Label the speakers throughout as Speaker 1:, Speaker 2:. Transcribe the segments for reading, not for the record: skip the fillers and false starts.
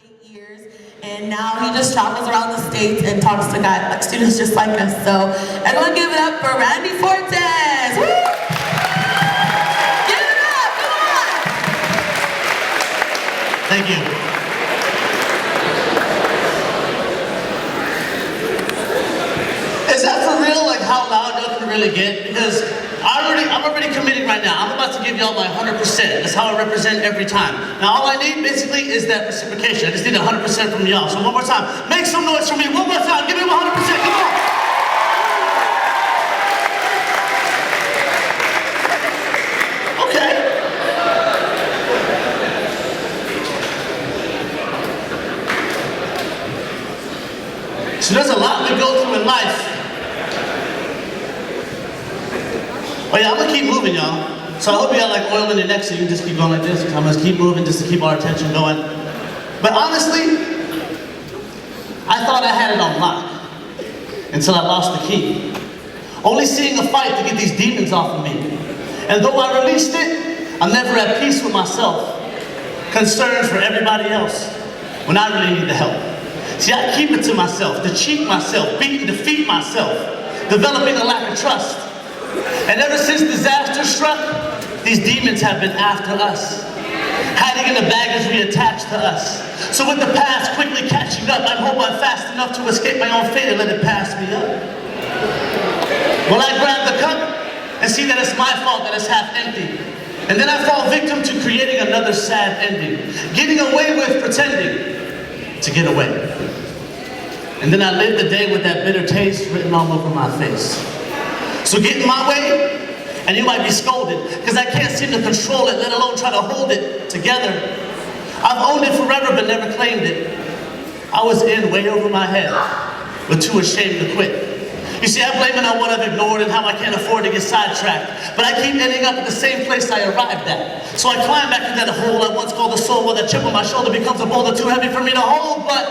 Speaker 1: 8 years, and now he just travels around the States and talks to guys, like students just like us. So everyone give it up for Randy Fortes! Woo! Give it up, come on!
Speaker 2: Thank you. Is that for real, like how loud y'all can really get? Because I'm already committing right now. I'm about to give y'all my 100%. That's how I represent every time. Now all I need basically is that reciprocation. I just need 100% from y'all. So one more time, make some noise for me. One more time, give me 100%, come on. Okay. So there's a lot we go through in life. Oh yeah, I'm gonna keep moving, y'all. So I hope you got like oil in your neck so you can just keep going like this. I'm gonna keep moving just to keep our attention going. But honestly, I thought I had it on lock until I lost the key. Only seeing a fight to get these demons off of me. And though I released it, I'm never at peace with myself. Concerns for everybody else when I really need the help. See, I keep it to myself, to cheat myself, beat and defeat myself, developing a lack of trust. And ever since disaster struck, these demons have been after us, hiding in the baggage we attach to us. So with the past quickly catching up, I hope I'm fast enough to escape my own fate and let it pass me up. Will I grab the cup and see that it's my fault that it's half empty? And then I fall victim to creating another sad ending, getting away with pretending to get away. And then I live the day with that bitter taste written all over my face. So get in my way, and you might be scolded, because I can't seem to control it, let alone try to hold it together. I've owned it forever, but never claimed it. I was in way over my head, but too ashamed to quit. You see, I blame it on what I've ignored and how I can't afford to get sidetracked. But I keep ending up at the same place I arrived at. So I climb back into that hole I once called the soul, while that chip on my shoulder becomes a boulder too heavy for me to hold, but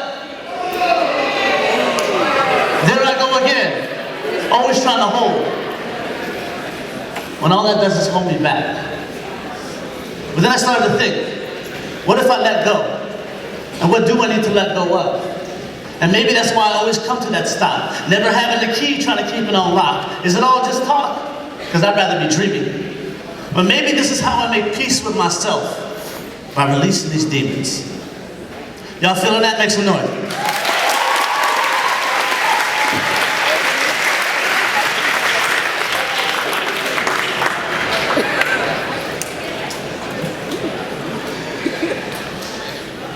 Speaker 2: there I go again, always trying to hold. When all that does is hold me back. But then I started to think, what if I let go? And what do I need to let go of? And maybe that's why I always come to that stop, never having the key, trying to keep it on lock. Is it all just talk? Because I'd rather be dreaming. But maybe this is how I make peace with myself, by releasing these demons. Y'all feeling that? Make some noise.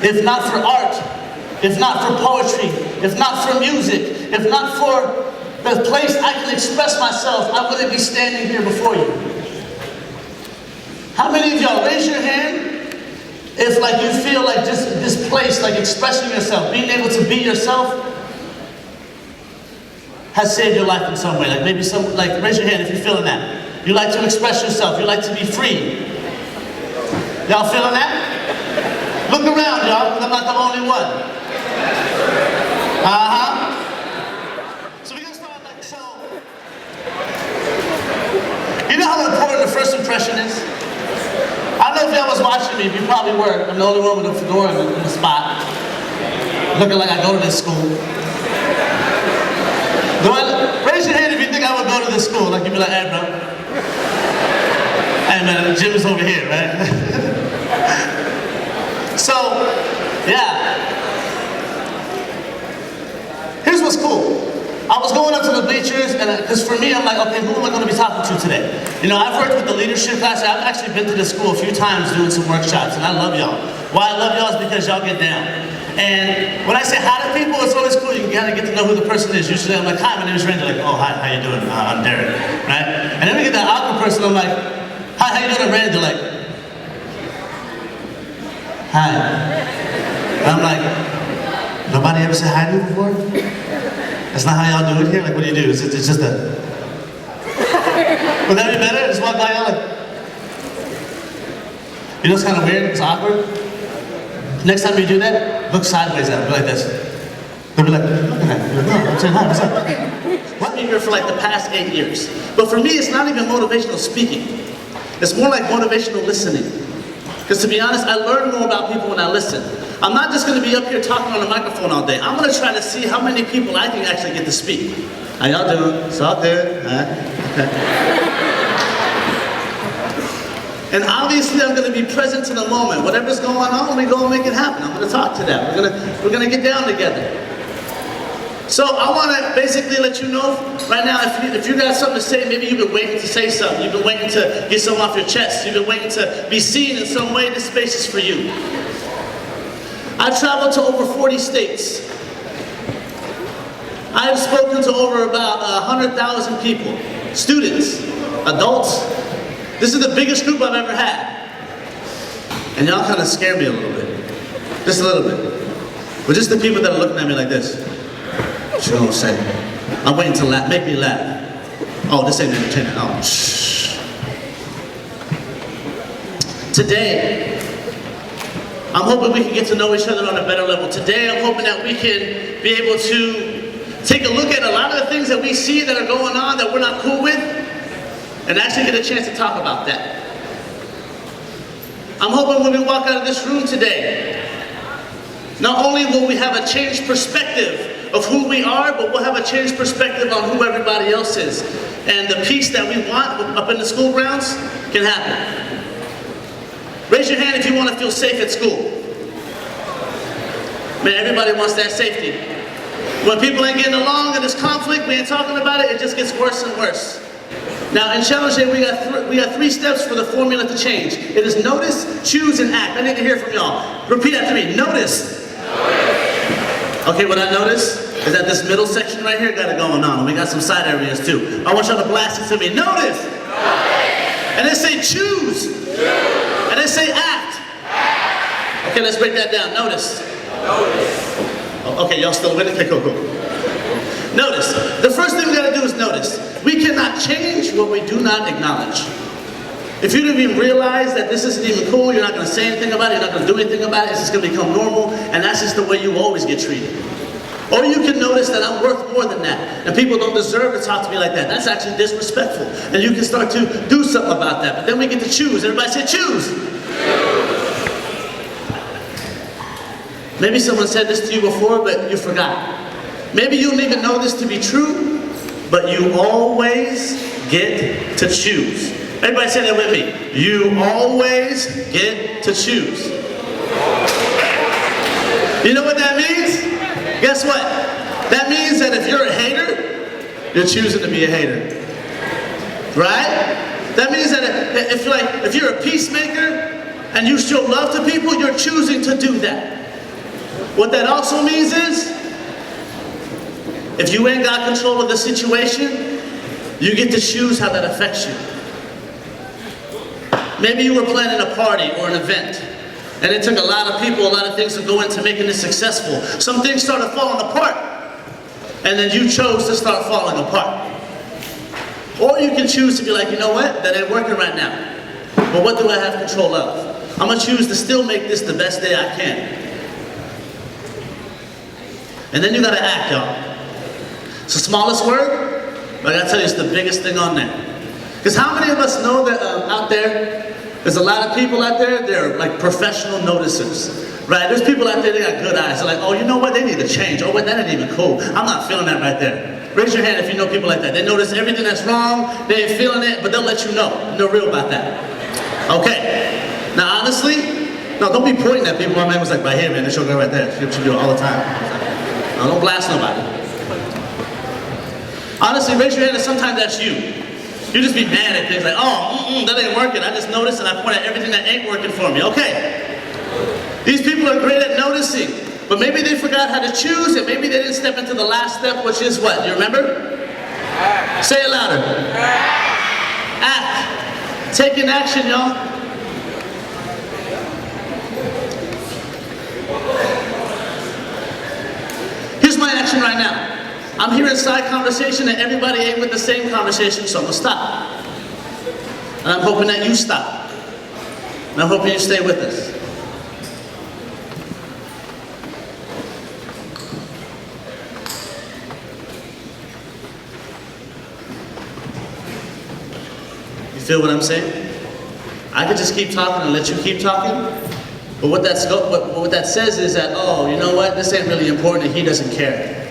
Speaker 2: If not for art, if not for poetry, if not for music, if not for the place I can express myself, I wouldn't be standing here before you. How many of y'all, raise your hand if like you feel like just this place, like expressing yourself, being able to be yourself, has saved your life in some way. Like maybe some, like raise your hand if you're feeling that. You like to express yourself, you like to be free. Y'all feeling that? Look around, y'all, because I'm not the only one. So we're gonna start like so. You know how important the first impression is? I don't know if y'all was watching me, you probably were. I'm the only one with a fedora in the spot. Looking like I go to this school. Raise your hand if you think I would go to this school. Like you'd be like, hey bro. Hey man, the gym is over here, right? So, yeah. Here's what's cool. I was going up to the bleachers, and because for me, I'm like, okay, who am I going to be talking to today? You know, I've worked with the leadership class. I've actually been to this school a few times doing some workshops, and I love y'all. Why I love y'all is because y'all get down. And when I say hi to people, it's always cool. You gotta get to know who the person is. Usually I'm like, hi, my name is Randy. Like, oh, hi, how you doing? I'm Derek, right? And then we get that awkward person. I'm like, hi, how you doing? I'm Randy. They're like, hi. And I'm like, nobody ever said hi to you before? That's not how y'all do it here? Like, what do you do? It's just a... Would that be better? Just walk by y'all like... You know, it's kind of weird, it's awkward. Next time you do that, look sideways at them, be like this. They'll be like, looking at you. Like, no, I'm saying hi, what's up? I've been here for like the past 8 years. But for me, it's not even motivational speaking. It's more like motivational listening. Because to be honest, I learn more about people when I listen. I'm not just going to be up here talking on the microphone all day. I'm going to try to see how many people I can actually get to speak. How y'all doing? It's all good. And obviously I'm going to be present in the moment. Whatever's going on, we go and make it happen. I'm going to talk to them. We're going to get down together. So I want to basically let you know right now, if you got something to say, maybe you've been waiting to say something. You've been waiting to get something off your chest. You've been waiting to be seen in some way. This space is for you. I've traveled to over 40 states. I've spoken to over about 100,000 people, students, adults. This is the biggest group I've ever had. And y'all kind of scare me a little bit. Just a little bit. But just the people that are looking at me like this. What you gonna say? I'm waiting to laugh, make me laugh. Oh, this ain't entertainment. Oh, shh. Today, I'm hoping we can get to know each other on a better level. Today, I'm hoping that we can be able to take a look at a lot of the things that we see that are going on that we're not cool with, and actually get a chance to talk about that. I'm hoping when we walk out of this room today, not only will we have a changed perspective of who we are, but we'll have a changed perspective on who everybody else is. And the peace that we want up in the school grounds can happen. Raise your hand if you want to feel safe at school. Man, everybody wants that safety. When people ain't getting along and there's conflict, we ain't talking about it, it just gets worse and worse. Now in Challenge Day, we got 3 steps for the formula to change. It is notice, choose, and act. I need to hear from y'all. Repeat after me. Notice. Okay, what I notice is that this middle section right here got it going on. We got some side areas too. I want y'all to blast it to me. Notice. And then say choose. And then say act. Okay, let's break that down. Notice. Okay, y'all still with it? Okay, cool. Notice. The first thing we gotta do is notice. We cannot change what we do not acknowledge. If you didn't even realize that this isn't even cool, you're not gonna say anything about it, you're not gonna do anything about it, it's just gonna become normal, and that's just the way you always get treated. Or you can notice that I'm worth more than that, and people don't deserve to talk to me like that. That's actually disrespectful, and you can start to do something about that. But then we get to choose. Everybody say choose. Maybe someone said this to you before, but you forgot. Maybe you don't even know this to be true, but you always get to choose. Everybody say that with me. You always get to choose. You know what that means? Guess what? That means that if you're a hater, you're choosing to be a hater. Right? That means that if you're a peacemaker and you show love to people, you're choosing to do that. What that also means is, if you ain't got control of the situation, you get to choose how that affects you. Maybe you were planning a party or an event, and it took a lot of people, a lot of things to go into making it successful. Some things started falling apart, and then you chose to start falling apart. Or you can choose to be like, you know what, that ain't working right now. But what do I have control of? I'm gonna choose to still make this the best day I can. And then you gotta act, y'all. It's the smallest word, but I gotta tell you, it's the biggest thing on there. Because how many of us know that out there's a lot of people out there, they're like professional noticers, right? There's people out there, they got good eyes. They're like, oh, you know what, they need to change. Oh, wait, that ain't even cool. I'm not feeling that right there. Raise your hand if you know people like that. They notice everything that's wrong, they ain't feeling it, but they'll let you know. They're real about that. Okay. Now, honestly, no, don't be pointing at people. My man was like, right here, man, this your girl right there. She do it all the time. No, don't blast nobody. Honestly, raise your hand if sometimes that's you. You just be mad at things like, oh, that ain't working. I just noticed and I point at everything that ain't working for me. Okay. These people are great at noticing, but maybe they forgot how to choose, and maybe they didn't step into the last step, which is what? You remember? Act. Say it louder. Act. Taking action, y'all. Here's my action right now. I'm hearing side conversation and everybody ain't with the same conversation, so I'm gonna stop. And I'm hoping that you stop. And I'm hoping you stay with us. You feel what I'm saying? I could just keep talking and let you keep talking, But what that says is that, oh, you know what, this ain't really important and he doesn't care.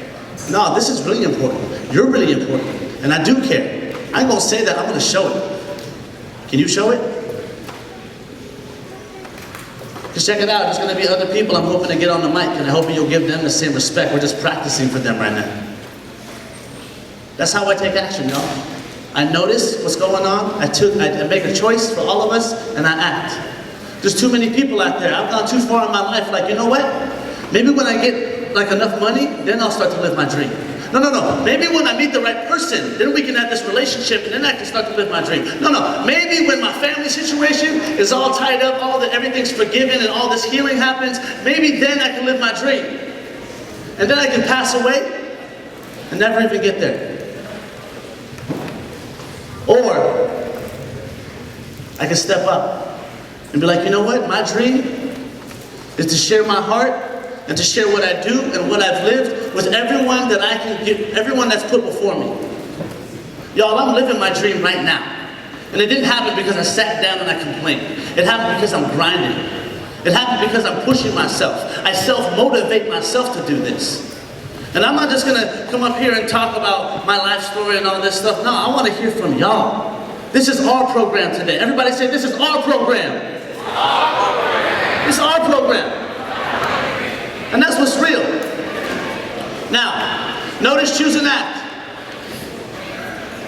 Speaker 2: No, this is really important. You're really important, and I do care. I ain't gonna say that, I'm gonna show it. Can you show it? Just check it out, there's gonna be other people I'm hoping to get on the mic, and I hope you'll give them the same respect. We're just practicing for them right now. That's how I take action, y'all. I notice what's going on, I make a choice for all of us, and I act. There's too many people out there. I've gone too far in my life, like, you know what? Maybe when I get like enough money, then I'll start to live my dream. No. Maybe when I meet the right person, then we can have this relationship, and then I can start to live my dream. No. Maybe when my family situation is all tied up, everything's forgiven, and all this healing happens, maybe then I can live my dream. And then I can pass away and never even get there. Or I can step up and be like, you know what? My dream is to share my heart and to share what I do and what I've lived with everyone that I can get, everyone that's put before me. Y'all, I'm living my dream right now. And it didn't happen because I sat down and I complained. It happened because I'm grinding. It happened because I'm pushing myself. I self-motivate myself to do this. And I'm not just gonna come up here and talk about my life story and all this stuff. No, I want to hear from y'all. This is our program today. Everybody say, this is our program. This is our program. And that's what's real. Now, notice choose an act.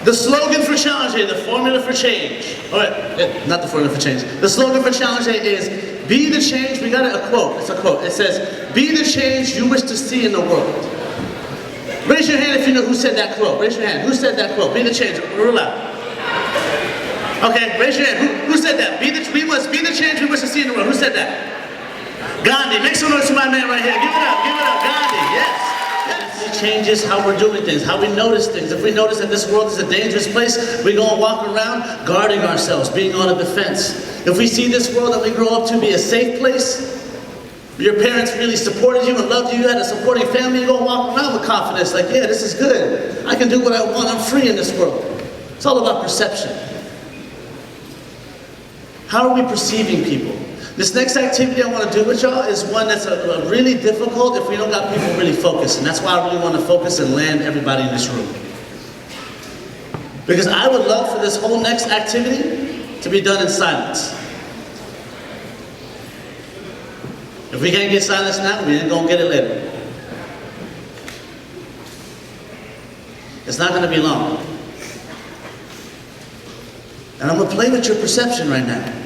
Speaker 2: The slogan for Challenge Day, the formula for change. All right, not the formula for change. The slogan for Challenge Day is, be the change, we got a quote, it's a quote. It says, be the change you wish to see in the world. Raise your hand if you know who said that quote. Raise your hand. Who said that quote? Be the change. Real loud. Okay, raise your hand. Who said that? We must be the change we wish to see in the world. Who said that? Gandhi. Make some noise for my man right here. Give it up, Gandhi. Yes. It changes how we're doing things, how we notice things. If we notice that this world is a dangerous place, we're going to walk around guarding ourselves, being on a defense. If we see this world that we grow up to be a safe place, your parents really supported you and loved you, you had a supporting family, you're going to walk around with confidence, like, yeah, this is good. I can do what I want, I'm free in this world. It's all about perception. How are we perceiving people? This next activity I want to do with y'all is one that's really difficult if we don't got people really focused. And that's why I really want to focus and land everybody in this room. Because I would love for this whole next activity to be done in silence. If we can't get silence now, we ain't going to get it later. It's not going to be long. And I'm going to play with your perception right now.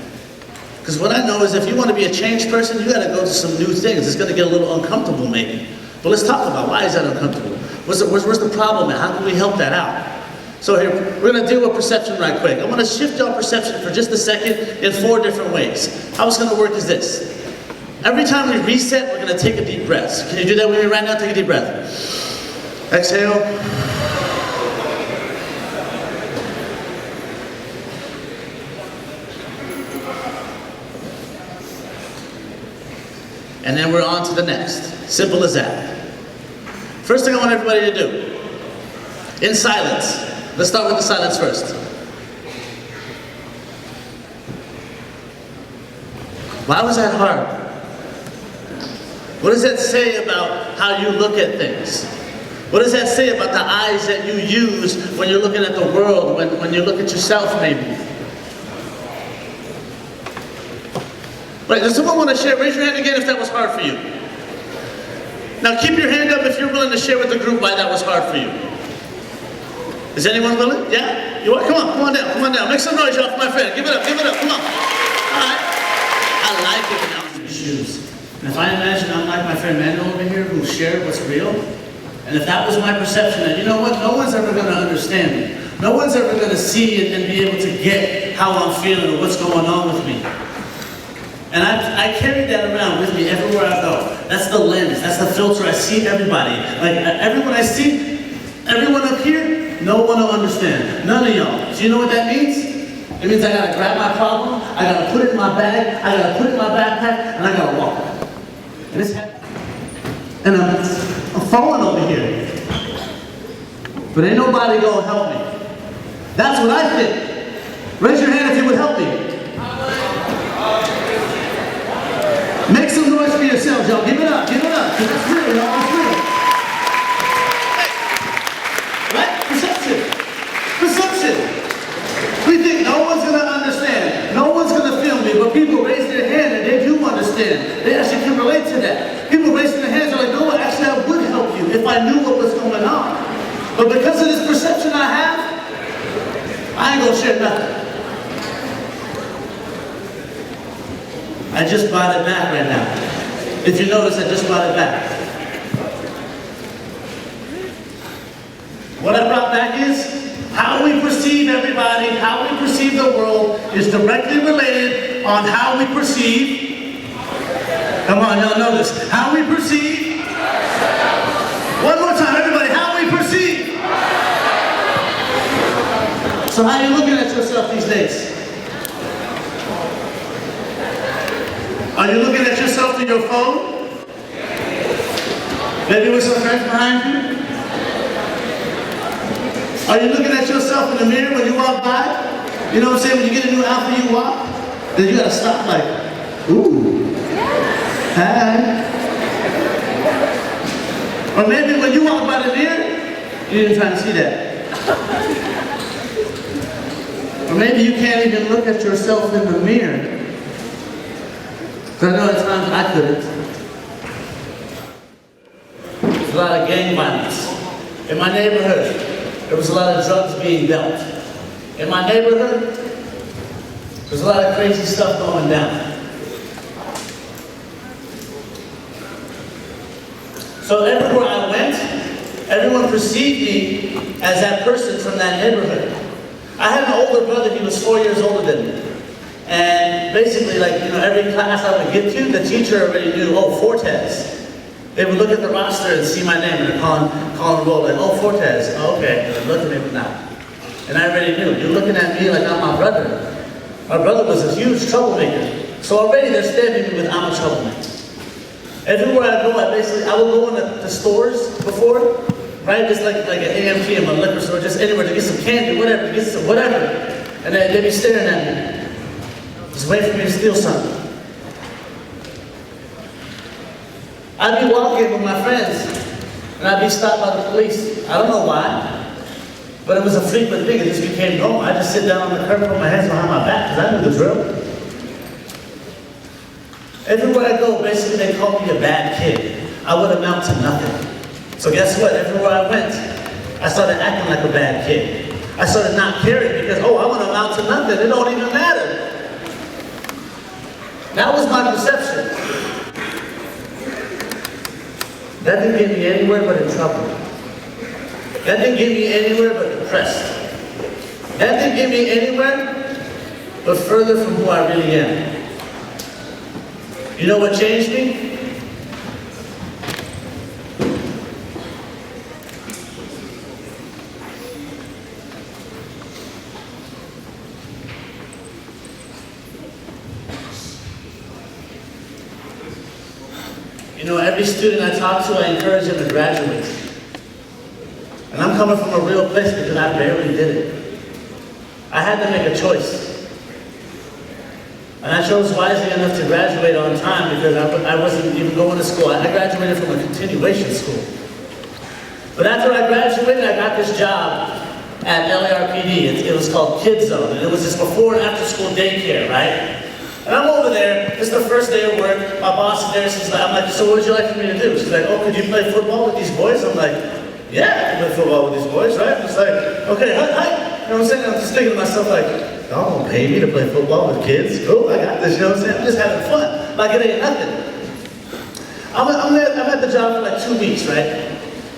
Speaker 2: Because what I know is if you want to be a changed person, you got to go to some new things. It's going to get a little uncomfortable maybe. But let's talk about why is that uncomfortable? Where's the problem at? How can we help that out? So here, we're going to deal with perception right quick. I want to shift your perception for just a second in 4 different ways. How it's going to work is this. Every time we reset, we're going to take a deep breath. Can you do that with me right now? Take a deep breath. Exhale. And then we're on to the next. Simple as that. First thing I want everybody to do, in silence. Let's start with the silence first. Why was that hard? What does that say about how you look at things? What does that say about the eyes that you use when you're looking at the world, when you look at yourself maybe? Right, does someone want to share? Raise your hand again if that was hard for you. Now keep your hand up if you're willing to share with the group why that was hard for you. Is anyone willing? Yeah? You want? Come on down. Make some noise, y'all, for my friend. Give it up, come on. All right. I like it when I'm in the shoes. And if I imagine I'm like my friend Manuel over here who shared what's real, and if that was my perception, that, you know what, no one's ever going to understand me. No one's ever going to see it and be able to get how I'm feeling or what's going on with me. And I carry that around with me everywhere I go. That's the lens, that's the filter. I see everybody. Like, everyone I see, everyone up here, no one will understand. None of y'all. So you know what that means? It means I gotta grab my problem, I gotta put it in my bag, I gotta put it in my backpack, and I gotta walk. And it's happening. And I'm falling over here. But ain't nobody gonna help me. That's what I think. Raise your hand if you would help me. yourselves, y'all. Give it up, 'cause that's real, y'all. That's real. Right? Perception. We think no one's gonna understand, no one's gonna feel me, but people raise their hand and they do understand. They actually can relate to that. People raising their hands are like, no, actually I would help you if I knew what was going on. But because of this perception I have, I ain't gonna share nothing. I just brought it back right now. If you notice, I just brought it back. What I brought back is how we perceive everybody, how we perceive the world is directly related on how we perceive. Come on, y'all know this. How we perceive. One more time, everybody. How we perceive. So how are you looking at yourself these days? Are you looking at yourself through your phone? Maybe with some friends behind you? Are you looking at yourself in the mirror when you walk by? You know what I'm saying? When you get a new outfit, you walk, then you gotta stop like, ooh, hi. Or maybe when you walk by the mirror, you didn't try to see that. Or maybe you can't even look at yourself in the mirror. Because I know at times I couldn't. There's a lot of gang violence. In my neighborhood, there was a lot of drugs being dealt. In my neighborhood, there's a lot of crazy stuff going down. So everywhere I went, everyone perceived me as that person from that neighborhood. I had an older brother, he was 4 years older than me. And basically, like, you know, every class I would get to, the teacher already knew, oh, Fortes. They would look at the roster and see my name and they're calling roll, like, oh, Fortes, oh, okay. And they'd look at me, but not. And I already knew, you're looking at me like I'm my brother. My brother was a huge troublemaker. So already they're stabbing me with I'm a troublemaker. Everywhere I go, I would go in the stores before, right? Just like an AMP in a liquor store, just anywhere to get some candy, whatever, to get some whatever. And they'd be staring at me. Just waiting for me to steal something. I'd be walking with my friends, and I'd be stopped by the police. I don't know why, but it was a frequent thing. It just became normal. I just sit down on the curb, put my hands behind my back, because I knew the drill. Everywhere I go, basically they call me a bad kid. I would amount to nothing. So guess what? Everywhere I went, I started acting like a bad kid. I started not caring because, oh, I want to amount to nothing. It don't even matter. That was my perception. That didn't get me anywhere but in trouble. That didn't get me anywhere but depressed. That didn't get me anywhere but further from who I really am. You know what changed me? You know, every student I talk to, I encourage them to graduate. And I'm coming from a real place because I barely did it. I had to make a choice. And I chose wisely enough to graduate on time because I wasn't even going to school. I graduated from a continuation school. But after I graduated, I got this job at LARPD. It was called Kid Zone. And it was this before and after school daycare, right? And I'm over there, it's the first day of work, my boss is there, I'm like, so what would you like for me to do? She's like, oh, could you play football with these boys? I'm like, yeah, I can play football with these boys, right? It's like, okay, hi. You know what I'm saying? I'm just thinking to myself like, y'all don't pay me to play football with kids? Cool, I got this, you know what I'm saying? I'm just having fun, like it ain't nothing. I'm at the job for like 2 weeks, right?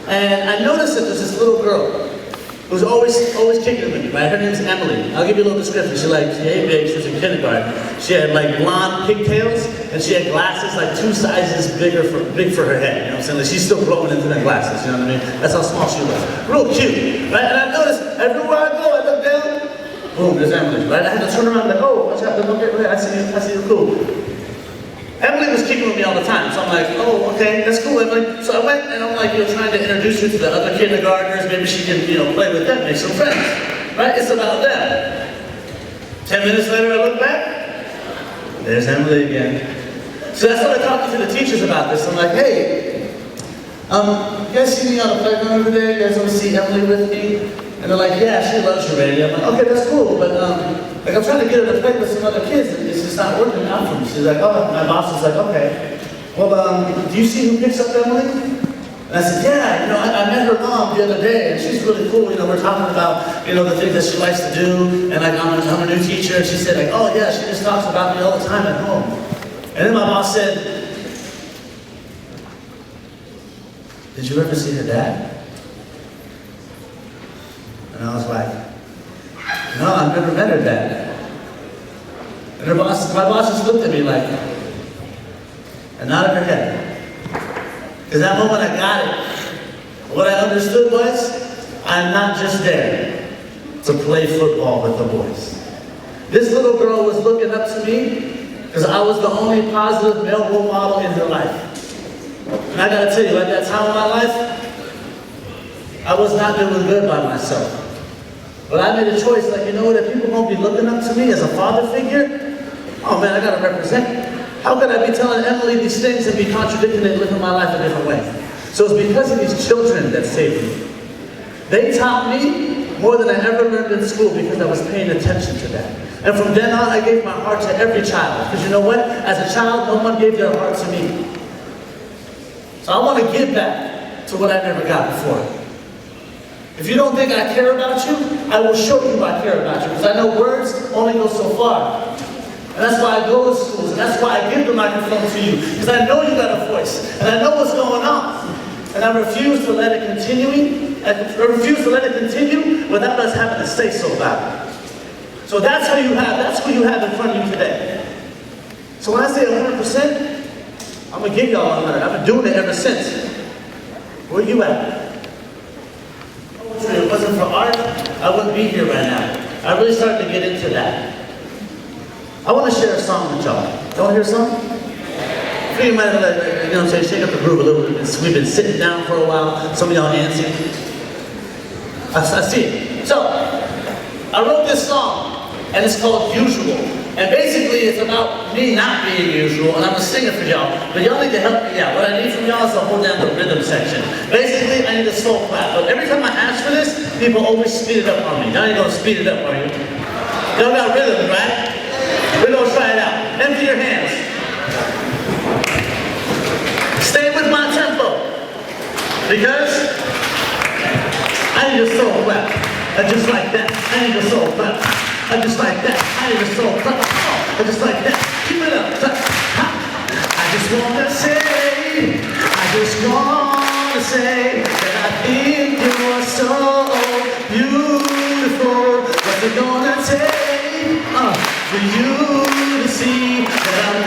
Speaker 2: And I noticed that there's this little girl who was always kicking with me, right? Her name is Emily. I'll give you a little description. She hey big, she was in kindergarten. She had like blonde pigtails, and she had glasses like 2 sizes big for her head, you know what I'm saying? Like she's still growing into them glasses, you know what I mean? That's how small she was. Real cute, right? And I noticed everywhere I go, I look down, boom, there's Emily, right? I had to turn around like, oh, watch out, look at her, I see you, cool. Emily was kicking with me all the time, so I'm like, oh, okay, that's cool, Emily. So I went and I'm like, trying to introduce her to the other kindergartners. Maybe she can, play with them, make some friends, right? It's about them. 10 minutes later, I look back. There's Emily again. So I started talking to the teachers about this. I'm like, hey, you guys see me on the playground over there? You guys want to see Emily with me? And they're like, yeah, she loves you, Randy. I'm like, okay, that's cool, but like I'm trying to get her to play with some other kids, and it's just not working out for me. She's like, oh, my boss is like, okay. Well, do you see who picks up Emily? And I said, yeah, I met her mom the other day, and she's really cool. We're talking about, the things that she likes to do, and like I'm a new teacher, and she said, like, oh yeah, she just talks about me all the time at home. And then my boss said, did you ever see her dad? And I was like, no, I've never met her dad. And my boss just looked at me like, and nodded her head. Because that moment I got it. What I understood was, I'm not just there to play football with the boys. This little girl was looking up to me because I was the only positive male role model in her life. And I gotta tell you, at that time of my life, I was not doing good by myself. But I made a choice, like, if people won't be looking up to me as a father figure, oh man, I gotta represent. How could I be telling Emily these things and be contradicting and living my life a different way? So it's because of these children that saved me. They taught me more than I ever learned in school because I was paying attention to that. And from then on, I gave my heart to every child. Because you know what? As a child, no one gave their heart to me. So I want to give back to what I never got before. If you don't think I care about you, I will show you I care about you. Because I know words only go so far. And that's why I go to schools, and that's why I give the microphone to you. Because I know you got a voice, and I know what's going on. And I refuse to let it continue without us having to say so about it. So that's who you have in front of you today. So when I say 100%, I'm going to give y'all 100. I've been doing it ever since. Where you at? If it wasn't for art, I wouldn't be here right now. I really started to get into that. I want to share a song with y'all. You want to hear a song? You might have, shake up the groove a little bit. We've been sitting down for a while. Some of y'all dancing. I see it. So, I wrote this song, and it's called Usual. And basically, it's about me not being usual, and I'm a singer for y'all. But y'all need to help me out. What I need from y'all is to hold down the rhythm section. Basically, I need a soul clap. But every time I ask for this, people always speed it up on me. Y'all ain't gonna speed it up, are you? Y'all got rhythm, right? We're gonna try it out. Empty your hands. Stay with my tempo. Because I need a soul clap. Just like that. I need a soul clap. Just like that. I need a soul clap. Just like that. Keep it up. I just wanna say that I think you're so beautiful. What's it gonna take for you to see that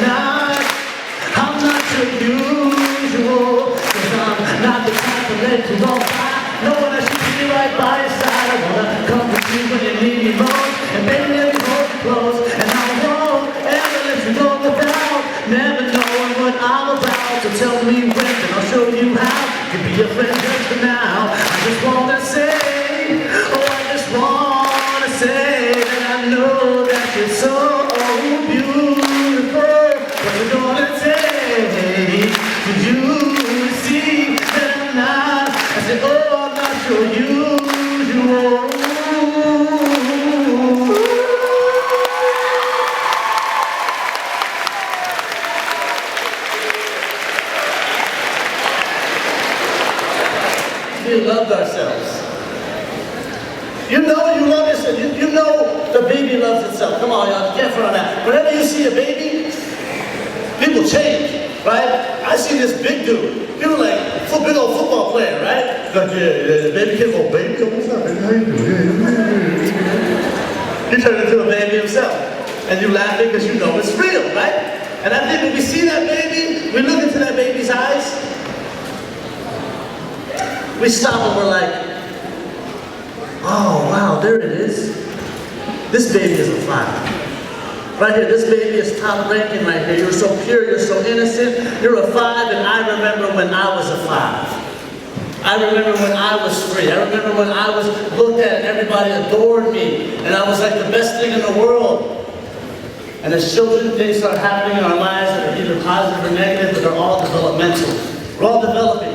Speaker 2: I'm not your usual? 'Cause I'm not the type to let you go by. No one else should be right by your side. I wanna come with you when you need me most. And baby, let me hold you close. And I won't ever let you go without never knowing what I'm about. So tell me when, and I'll show you how. You be your friend just for now. I just wanna say that I know that you're so beautiful. What's it gonna take for you to see that I'm not? I said, oh, I'm not your usual. We loved ourselves. You know you love yourself. You know the baby loves itself. Come on, y'all. Get in front of that. Whenever you see a baby, people change, right? I see this big dude. People like, big old football player, right? Like, yeah, baby kid, oh, baby, what's up, baby? How you doing? He turned into a baby himself. And you laughing because you know it's real, right? And I think when we see that baby, we look into that baby's eyes, we stop and we're like, oh, wow, there it is. This baby is a 5. Right here, this baby is top ranking right here. You're so pure, you're so innocent. You're a 5, and I remember when I was a 5. I remember when I was free. I remember when I was looked at and everybody adored me. And I was like the best thing in the world. And as children, things start happening in our lives that are either positive or negative, but they're all developmental. We're all developing.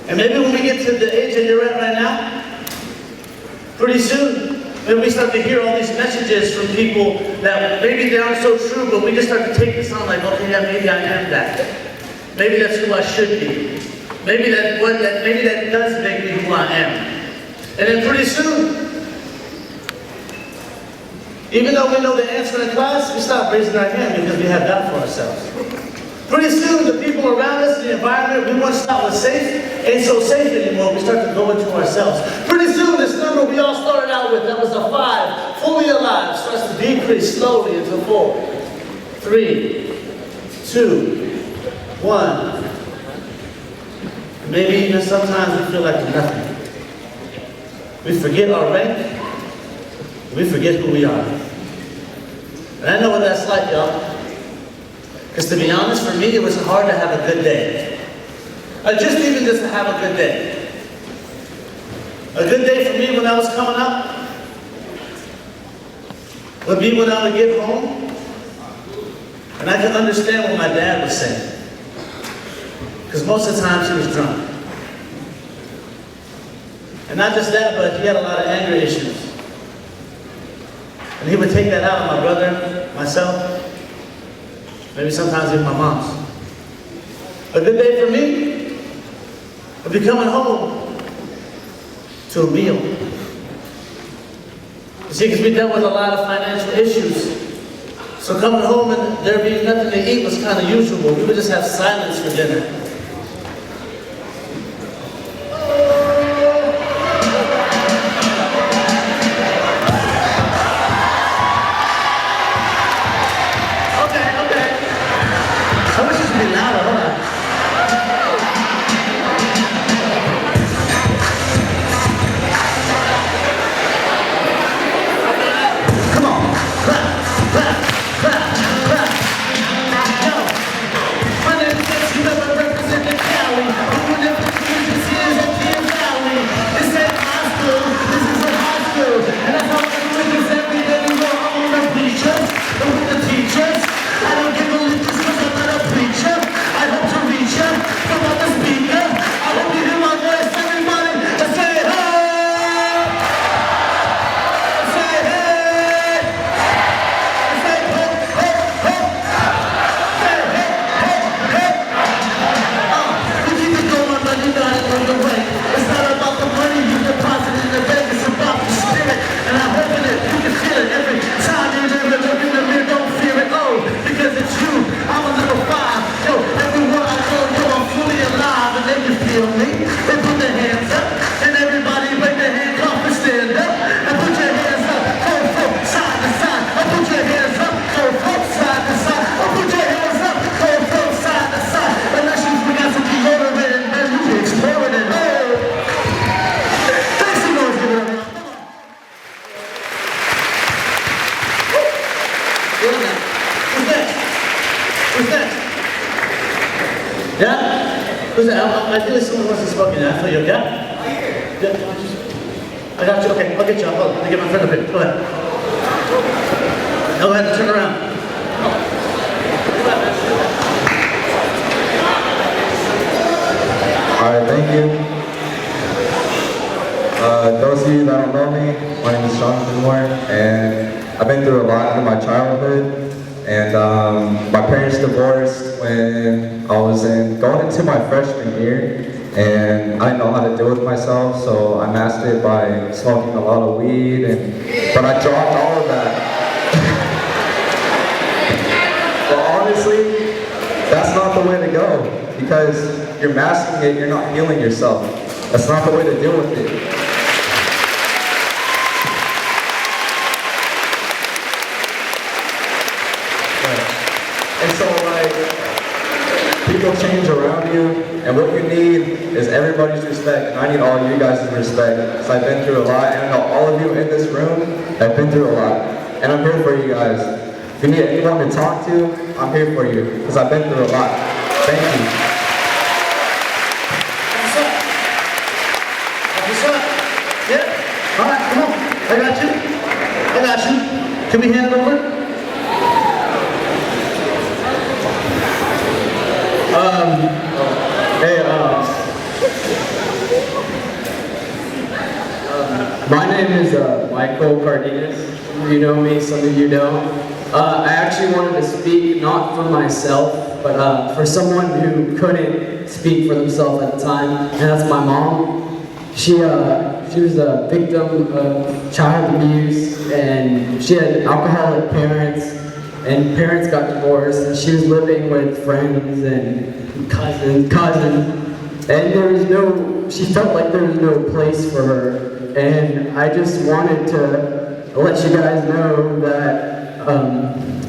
Speaker 2: And maybe when we get to the age that you're at right now, pretty soon, maybe we start to hear all these messages from people that maybe they aren't so true, but we just start to take this on like, okay, yeah, maybe I am that. Maybe that's who I should be. Maybe that does make me who I am. And then pretty soon, even though we know the answer in class, we stop raising our hand because we have doubt for ourselves. Pretty soon, the people around us, the environment we once thought was safe, ain't so safe anymore. We start to go into ourselves. Pretty soon, this number we all started out with, that was a 5, fully alive, starts to decrease slowly into 4, 3, 2, 1. Maybe even sometimes we feel like we're nothing. We forget our rank. We forget who we are. And I know what that's like, y'all. Because to be honest, for me, it was hard to have a good day. Just to have a good day. A good day for me when I was coming up would be when I would get home and I could understand what my dad was saying. Because most of the times he was drunk. And not just that, but he had a lot of anger issues. And he would take that out on my brother, myself, maybe sometimes even my mom's. A good day for me would be coming home to a meal. You see, because we dealt with a lot of financial issues. So coming home and there being nothing to eat was kind of usual. We would just have silence for dinner. I feel like someone wants to smoke in. I feel you, yeah? I got you, okay, I'll get you. Hold on, let me get my friend up here. Go ahead. Go ahead, turn around.
Speaker 3: Alright, thank you. Those of you that don't know me, my name is Jonathan Moore, and I've been through a lot in my childhood. And my parents divorced when I was going into my freshman year, and I didn't know how to deal with myself, so I masked it by smoking a lot of weed, but I dropped all of that. But honestly, that's not the way to go, because you're masking it, you're not healing yourself. That's not the way to deal with it. And so, people change around you, and what you need is everybody's respect, and I need all you guys' respect, because I've been through a lot, and I know all of you in this room have been through a lot, and I'm here for you guys. If you need anyone to talk to, I'm here for you, because I've been through a lot. Thank you.
Speaker 2: What's up? Yeah? All right, come on. I got you. Can we hand it over?
Speaker 4: name is Michael Cardenas. Some of you know me, some of you don't. I actually wanted to speak not for myself, but for someone who couldn't speak for themselves at the time, and that's my mom. She was a victim of child abuse, and she had alcoholic parents, and parents got divorced, and she was living with friends and cousins, and she felt like there was no place for her. And I just wanted to let you guys know that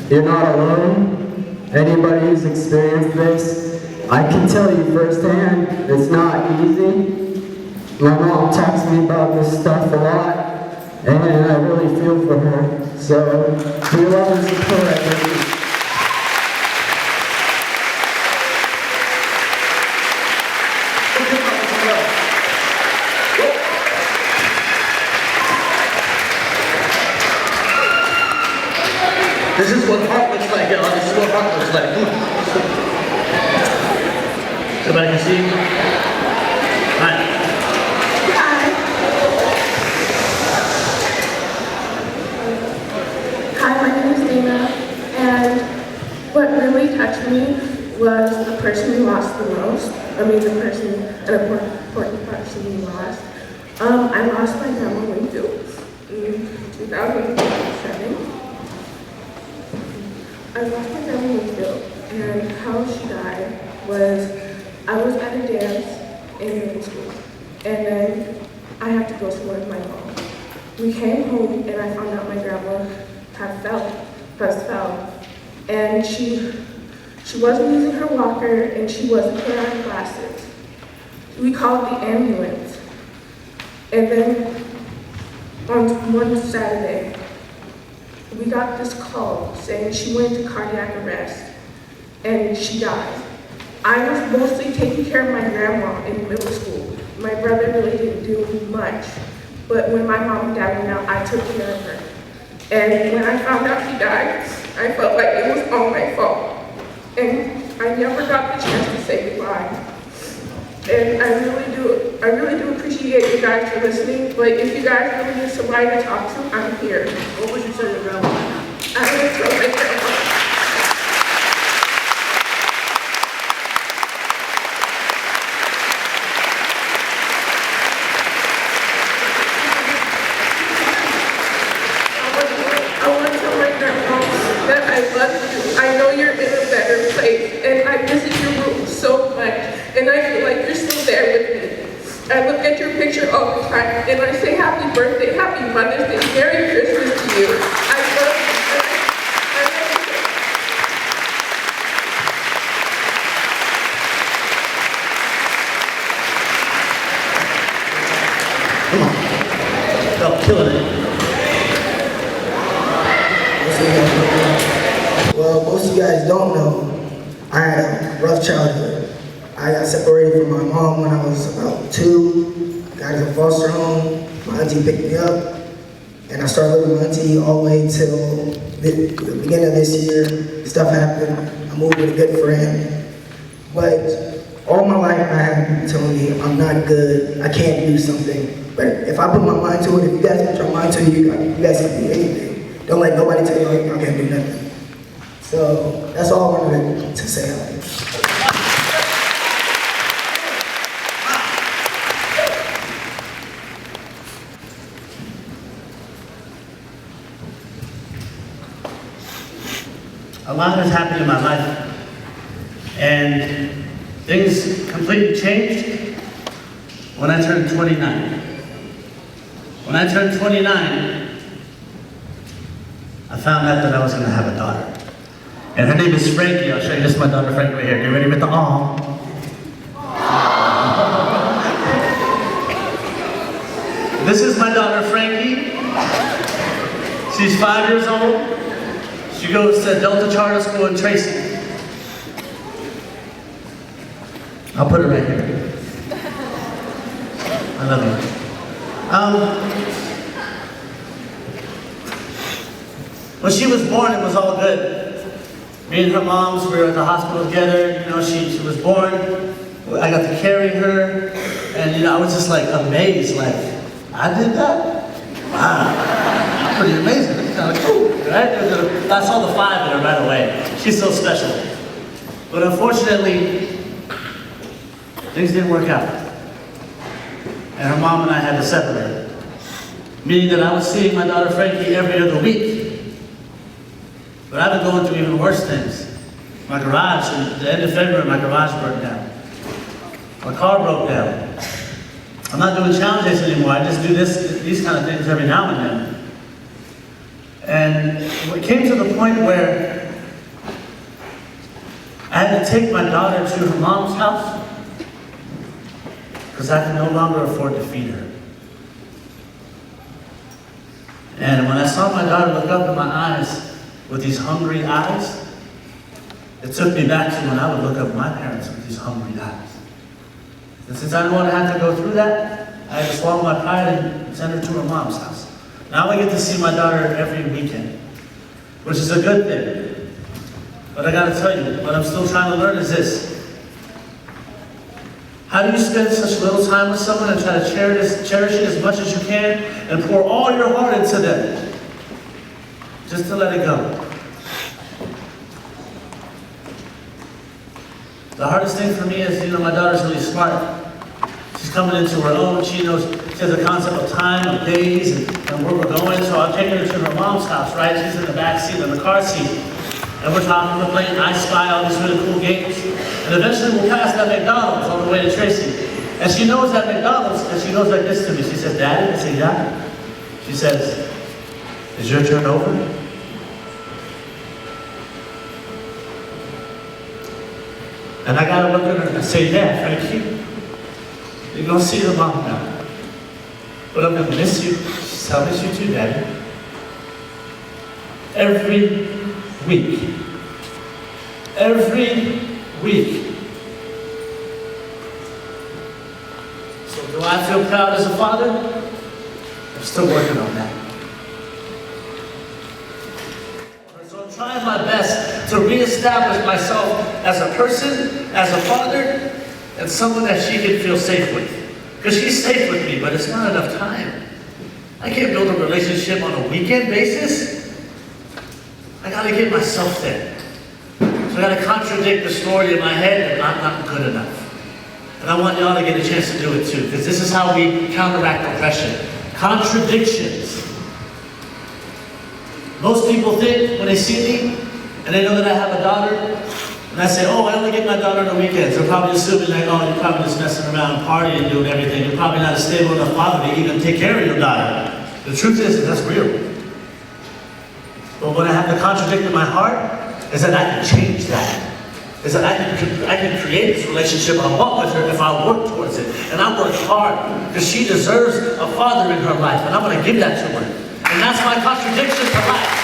Speaker 4: you're not alone. Anybody who's experienced this, I can tell you firsthand, it's not easy. My mom talks to me about this stuff a lot, and I really feel for her. So, for your love and support, thank you.
Speaker 2: This is what heart looks like, y'all. This is what heart looks like. Come on. Everybody can see? Hi.
Speaker 5: Hi, my name is Dana, and what really touched me was the person we lost the most. I mean, an important person we lost. I lost my grandma Winfield in 2007. I lost my grandma Winfield, and how she died was, I was at a dance in middle school, and then I had to go somewhere with my mom. We came home, and I found out my grandma had fell, and she wasn't using her walker, and she wasn't wearing glasses. We called the ambulance, and then on one Saturday, we got this call saying she went into cardiac arrest and she died. I was mostly taking care of my grandma in middle school. My brother really didn't do much, but when my mom and dad went out, I took care of her. And when I found out she died, I felt like it was all my fault. And I never got the chance to say goodbye. And I really do appreciate you guys for listening, but if you guys really need somebody to talk to, I'm here.
Speaker 2: What would you tell your grandma?
Speaker 5: I would tell my grandma. I want to tell my grandma that I love you. I know you're in a better place, and I visit your room so much, and I feel like you're still there with me. I look at your picture all the time, and I say happy birthday, happy Mother's Day, Merry Christmas to you. I love you. I love you.
Speaker 2: Come on. Y'all killing it.
Speaker 6: Well, most of you guys don't know, I had a rough childhood. I got separated from my mom when I was about 2, got in a foster home, my auntie picked me up, and I started living with my auntie all the way till the beginning of this year. Stuff happened, I moved with a good friend, but all my life I had people telling me I'm not good, I can't do something, but if I put my mind to it, if you guys put your mind to it, you guys can do anything. Don't let nobody tell you, oh, I can't do nothing. So that's all I wanted to say.
Speaker 2: A lot has happened in my life, and things completely changed when I turned 29. When I turned 29, I found out that I was going to have a daughter. And her name is Frankie. I'll show you. This is my daughter Frankie right here. Get ready with the aw. This is my daughter Frankie. She's 5 years old. She goes to Delta Charter School in Tracy. I'll put her right here. I love you. When she was born, it was all good. Me and her moms were at the hospital together. You know, she was born. I got to carry her, and I was just like amazed, like, I did that? Wow, pretty amazing. That's kind of cool, right? I saw the 5 in her right away. She's so special. But unfortunately, things didn't work out. And her mom and I had to separate. Meaning that I was seeing my daughter Frankie every other week. But I've been going through even worse things. My garage, at the end of February, my garage burnt down. My car broke down. I'm not doing challenges anymore. I just do these kind of things every now and then. And it came to the point where I had to take my daughter to her mom's house because I could no longer afford to feed her. And when I saw my daughter look up in my eyes with these hungry eyes, it took me back to when I would look up at my parents with these hungry eyes. And since I didn't want to have to go through that, I had to swallow my pride and send her to her mom's house. Now I get to see my daughter every weekend, which is a good thing. But I gotta tell you, what I'm still trying to learn is this. How do you spend such little time with someone and try to cherish it as much as you can and pour all your heart into them, just to let it go? The hardest thing for me is, my daughter's really smart. She's coming into her own. She has a concept of time, of days, and where we're going. So I'm taking her to her mom's house, right? She's in the back seat, in the car seat. And we're talking, we're playing I Spy, all these really cool games. And eventually we'll pass that McDonald's on the way to Tracy. And she knows that McDonald's, and she goes like this to me. She says, "Daddy?" I say, "Yeah." She says, "Is your turn over?" And I gotta look at her and I say, "Yeah, Frankie, you're gonna see your mom now. But I'm gonna miss you." She says, "I'll miss you too, Daddy." Every week. Every week. So do I feel proud as a father? I'm still working on that. So I'm trying my best to reestablish myself as a person, as a father, and someone that she can feel safe with. Because she's safe with me, but it's not enough time. I can't build a relationship on a weekend basis. I gotta get myself there. So I gotta contradict the story in my head that I'm not good enough. And I want y'all to get a chance to do it too, because this is how we counteract oppression. Contradictions. Most people think when they see me, and they know that I have a daughter, and I say, "Oh, I only get my daughter on the weekends," they're probably assuming like, "Oh, you're probably just messing around, partying, doing everything. You're probably not a stable enough father to even take care of your daughter." The truth is, that's real. But what I have to contradict in my heart is that I can change that. Is that I can create this relationship I want with her if I work towards it. And I work hard because she deserves a father in her life. And I'm going to give that to her. And that's my contradiction to life.